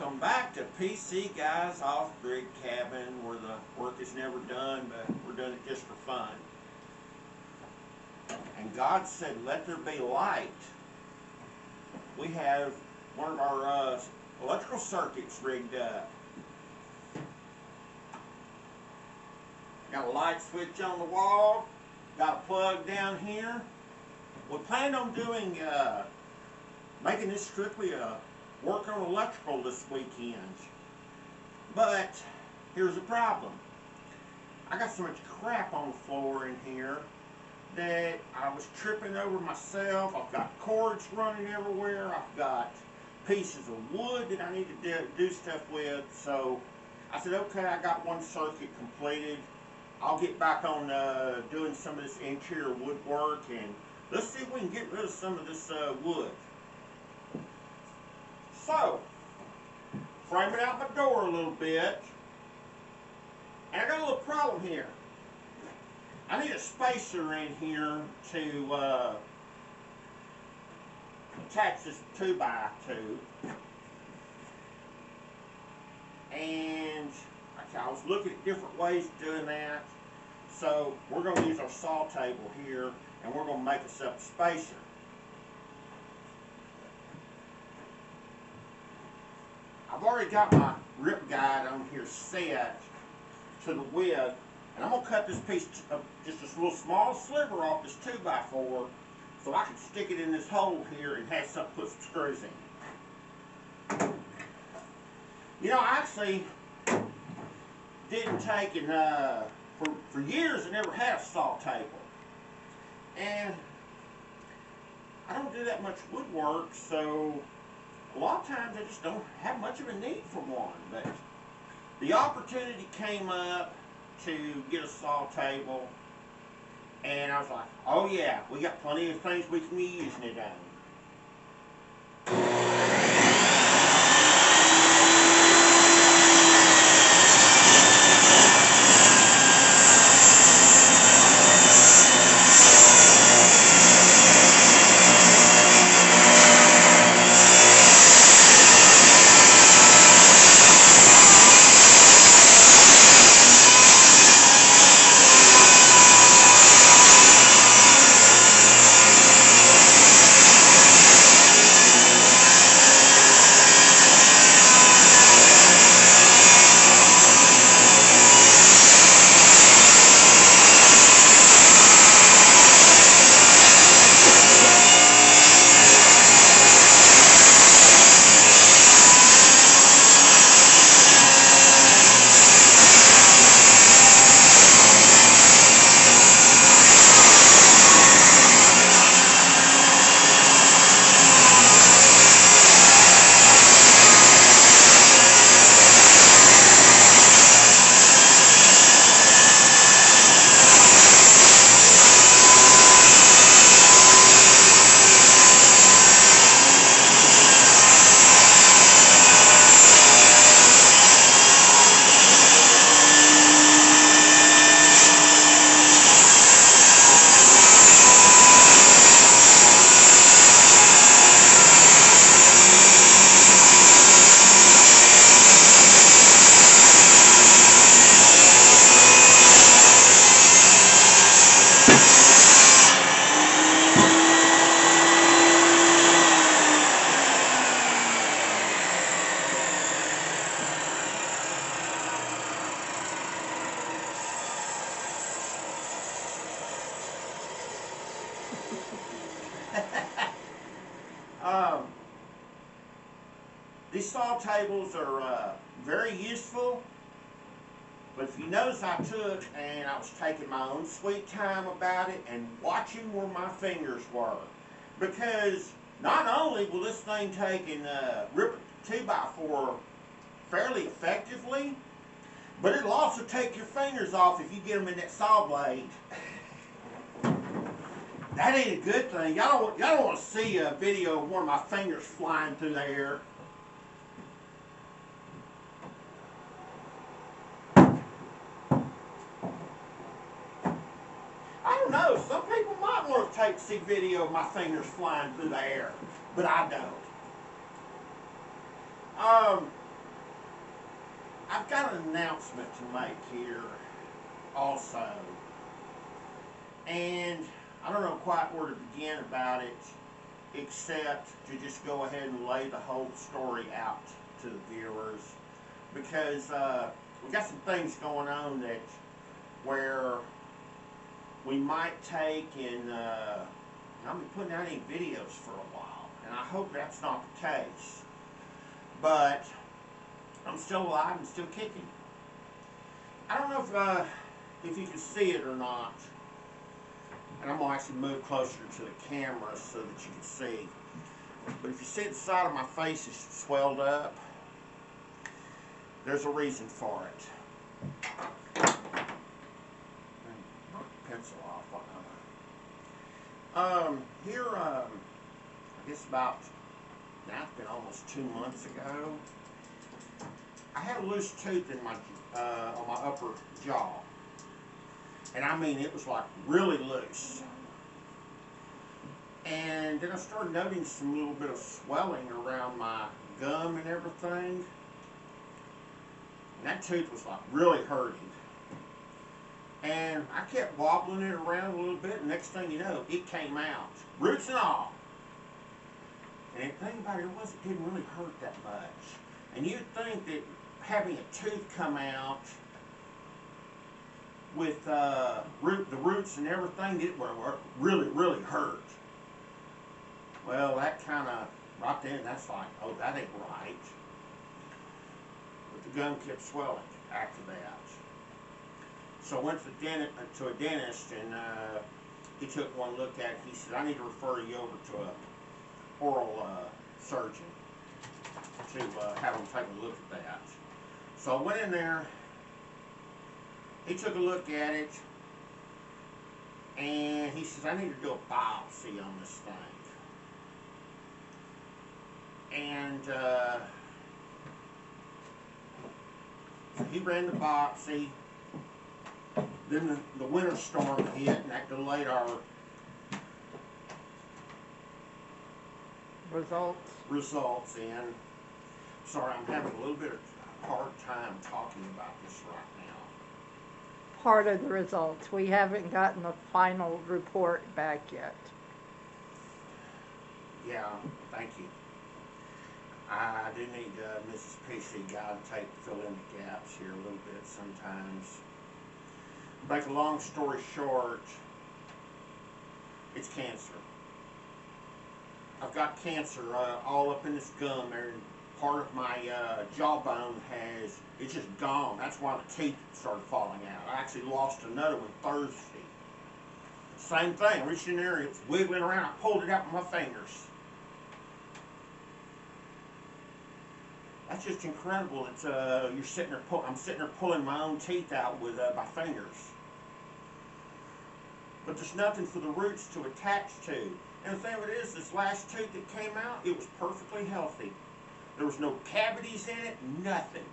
Welcome back to PC Guys Off-Grid Cabin, where the work is never done, but we're doing it just for fun. And God said, let there be light. We have one of our electrical circuits rigged up. Got a light switch on the wall, got a plug down here. We planned on doing, making this strictly a work on electrical this weekend. But here's the problem. I got so much crap on the floor in here that I was tripping over myself. I've got cords running everywhere. I've got pieces of wood that I need to do stuff with. So I said, okay, I got one circuit completed. I'll get back on doing some of this interior woodwork, and let's see if we can get rid of some of this wood. So, framing out my door a little bit, and I got a little problem here. I need a spacer in here to attach this 2x2, and I was looking at different ways of doing that. So we're going to use our saw table here, and we're going to make us up a spacer. I've already got my rip guide on here set to the width, and I'm going to cut this piece of just this little small sliver off this 2x4 so I can stick it in this hole here and have something to put some screws in. You know, I actually didn't take and for years I never had a saw table, and I don't do that much woodwork, so a lot of times I just don't have much of a need for one. But the opportunity came up to get a saw table, and I was like, oh yeah, we got plenty of things we can be using it on. These saw tables are very useful, but if you notice, I took and I was taking my own sweet time about it and watching where my fingers were, because not only will this thing take and rip a 2x4 fairly effectively, but it'll also take your fingers off if you get them in that saw blade. That ain't a good thing. Y'all don't want to see a video of one of my fingers flying through the air. I don't know. Some people might want to see video of my fingers flying through the air, but I don't. I've got an announcement to make here also. And I don't know quite where to begin about it, except to just go ahead and lay the whole story out to the viewers. Because we got some things going on that where we might take and I'll be putting out any videos for a while, and I hope that's not the case. But I'm still alive and still kicking. I don't know if you can see it or not, and I'm gonna actually move closer to the camera so that you can see. But if you see the side of my face is swelled up, there's a reason for it. Knock the pencil off. Here, I guess about, now it's been almost 2 months ago, I had a loose tooth in my on my upper jaw. And I mean, it was like really loose. And then I started noticing some little bit of swelling around my gum and everything. And that tooth was like really hurting. And I kept wobbling it around a little bit, and next thing you know, it came out, roots and all. And the thing about it was, it didn't really hurt that much. And you'd think that having a tooth come out with the roots and everything, it would really, really hurt. Well, that kind of, right then, that's like, oh, that ain't right. But the gum kept swelling after that. So I went to a dentist, and he took one look at it. He said, I need to refer you over to an oral surgeon to have him take a look at that. So I went in there. He took a look at it, and he says, I need to do a biopsy on this thing. And he ran the biopsy. Then the winter storm hit, and that delayed our results in. Sorry, I'm having a little bit of a hard time talking about this right now. Part of the results. We haven't gotten the final report back yet. Yeah, thank you. I do need Mrs. PC Guy tape to fill in the gaps here a little bit sometimes. Make a long story short, it's cancer. I've got cancer all up in this gum there. Part of my jawbone it's just gone. That's why the teeth started falling out. I actually lost another one Thursday. Same thing, reached in there, it's wiggling around. I pulled it out with my fingers. That's just incredible. It's you're sitting there. I'm sitting there pulling my own teeth out with my fingers. But there's nothing for the roots to attach to. And the thing of it is, this last tooth that came out, it was perfectly healthy. There was no cavities in it, nothing.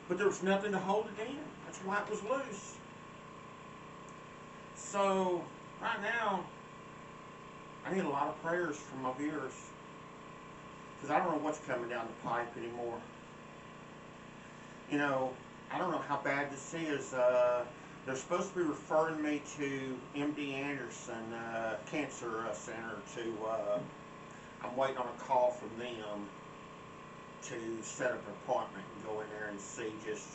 But there was nothing to hold it in. That's why it was loose. So, right now, I need a lot of prayers from my viewers. Because I don't know what's coming down the pipe anymore. You know, I don't know how bad this is. They're supposed to be referring me to MD Anderson Cancer Center to, I'm waiting on a call from them to set up an appointment and go in there and see just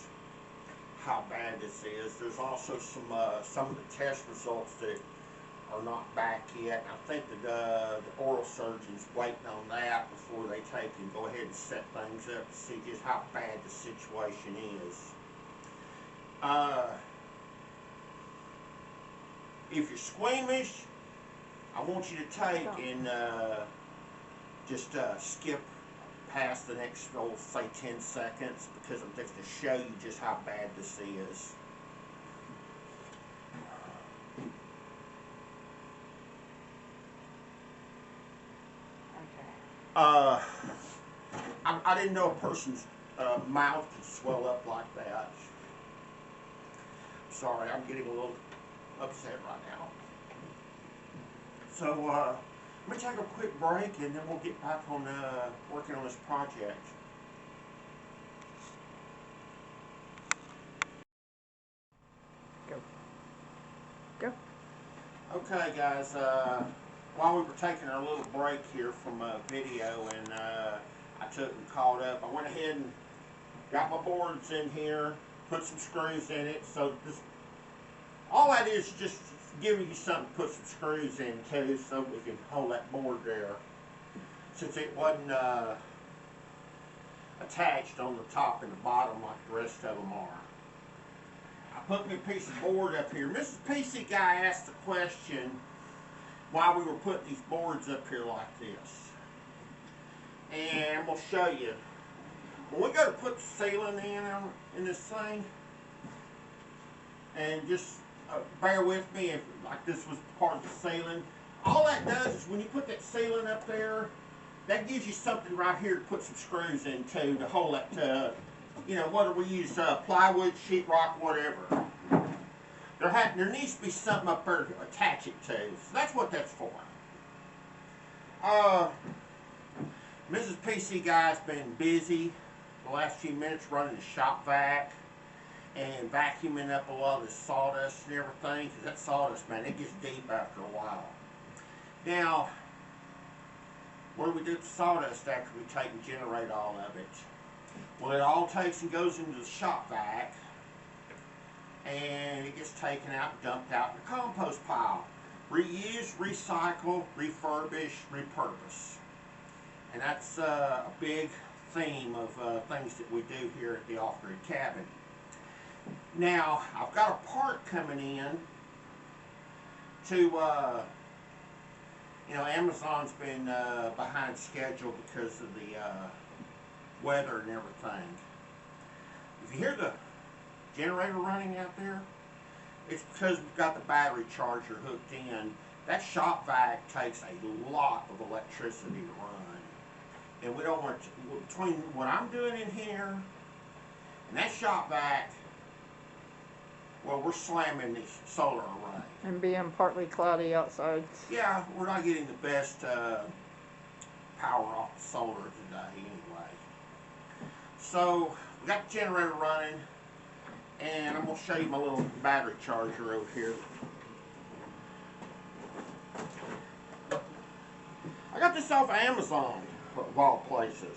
how bad this is. There's also some of the test results that are not back yet. I think the oral surgeon's waiting on that before they take and go ahead and set things up to see just how bad the situation is. If you're squeamish, I want you to take and just skip past the next, say 10 seconds, because I'm just to show you just how bad this is. I didn't know a person's mouth could swell up like that. Sorry, I'm getting a little upset right now. So, let me take a quick break, and then we'll get back on working on this project. Go. Okay, guys, while we were taking our little break here from video and I took and caught up, I went ahead and got my boards in here, put some screws in it. So this, all that is just giving you something to put some screws in too, so we can hold that board there, since it wasn't attached on the top and the bottom like the rest of them are. I put me a piece of board up here. Mrs. PC Guy asked the question why we were putting these boards up here like this. And I'm going to show you. When we go to put the ceiling in this thing, and just bear with me if like this was part of the ceiling, all that does is when you put that ceiling up there, that gives you something right here to put some screws into to hold that, you know, whether we use plywood, sheetrock, whatever. There needs to be something up there to attach it to. So that's what that's for. Mrs. PC Guy's been busy the last few minutes running the shop vac and vacuuming up a lot of the sawdust and everything, because that sawdust, man, it gets deep after a while. Now, what do we do with the sawdust after we take and generate all of it? Well, it all takes and goes into the shop vac, and it gets taken out and dumped out in the compost pile. Reuse, recycle, refurbish, repurpose. And that's a big theme of things that we do here at the Off-Grid Cabin. Now, I've got a part coming in to, you know, Amazon's been behind schedule because of the weather and everything. If you hear the generator running out there, it's because we've got the battery charger hooked in. That shop vac takes a lot of electricity to run. And we don't want to, between what I'm doing in here and that shop vac, well, we're slamming the solar array. And being partly cloudy outside. Yeah, we're not getting the best power off the solar today anyway. So, we got the generator running, and I'm going to show you my little battery charger over here. I got this off of Amazon, of all places.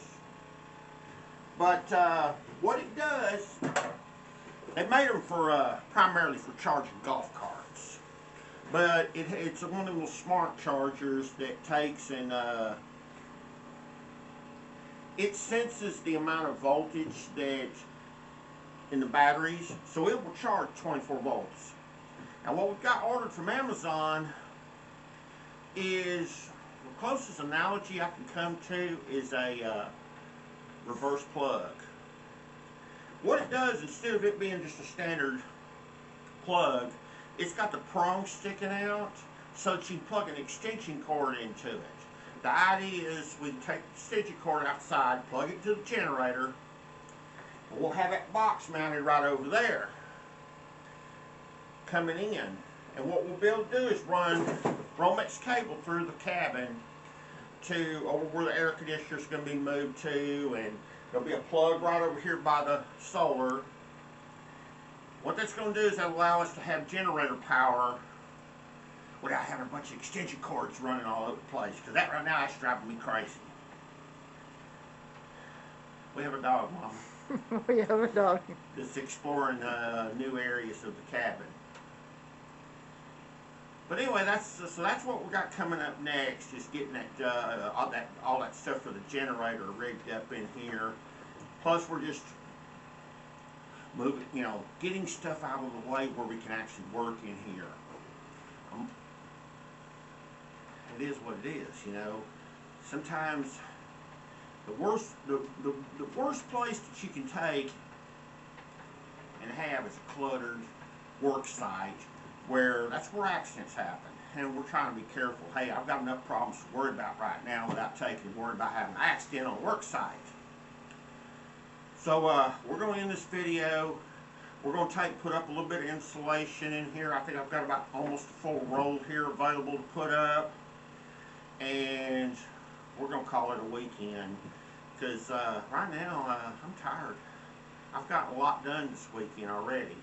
But what it does, they made them for primarily for charging golf carts. But it's one of the little smart chargers that takes and it senses the amount of voltage that in the batteries, so it will charge 24 volts. Now what we've got ordered from Amazon is, the closest analogy I can come to is a reverse plug. What it does, instead of it being just a standard plug, it's got the prong sticking out so that you can plug an extension cord into it. The idea is we can take the extension cord outside, plug it to the generator, and we'll have that box mounted right over there coming in. And what we'll be able to do is run Romex cable through the cabin to over where the air conditioner is going to be moved to, and there'll be a plug right over here by the solar. What that's going to do is allow us to have generator power without having a bunch of extension cords running all over the place, because that right now is driving me crazy. We have a dog, Mama. We have a dog. Just exploring new areas of the cabin. But anyway, that's what we got coming up next, is getting that all that stuff for the generator rigged up in here. Plus, we're just moving, you know, getting stuff out of the way where we can actually work in here. It is what it is, you know. Sometimes the worst place that you can take and have is a cluttered work site, where that's where accidents happen. And we're trying to be careful. Hey, I've got enough problems to worry about right now without taking and worrying about having an accident on a work site. So we're going to end this video. We're going to put up a little bit of insulation in here. I think I've got about almost a full roll here available to put up. And we're going to call it a weekend, because right now I'm tired. I've got a lot done this weekend already.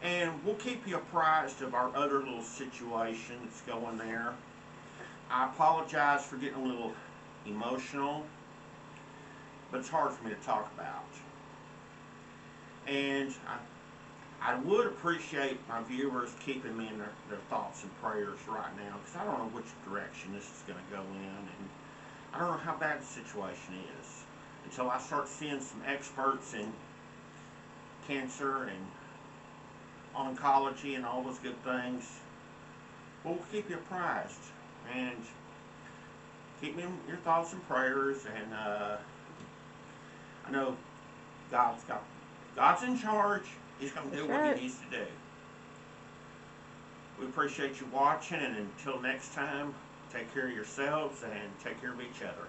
And we'll keep you apprised of our other little situation that's going there. I apologize for getting a little emotional, but it's hard for me to talk about. And I would appreciate my viewers keeping me in their thoughts and prayers right now, because I don't know which direction this is going to go in, and I don't know how bad the situation is until I start seeing some experts in cancer and oncology and all those good things. We'll keep you apprised, and keep me in your thoughts and prayers. And I know God's in charge. He's going to do what he needs to do. We appreciate you watching, and until next time, take care of yourselves and take care of each other.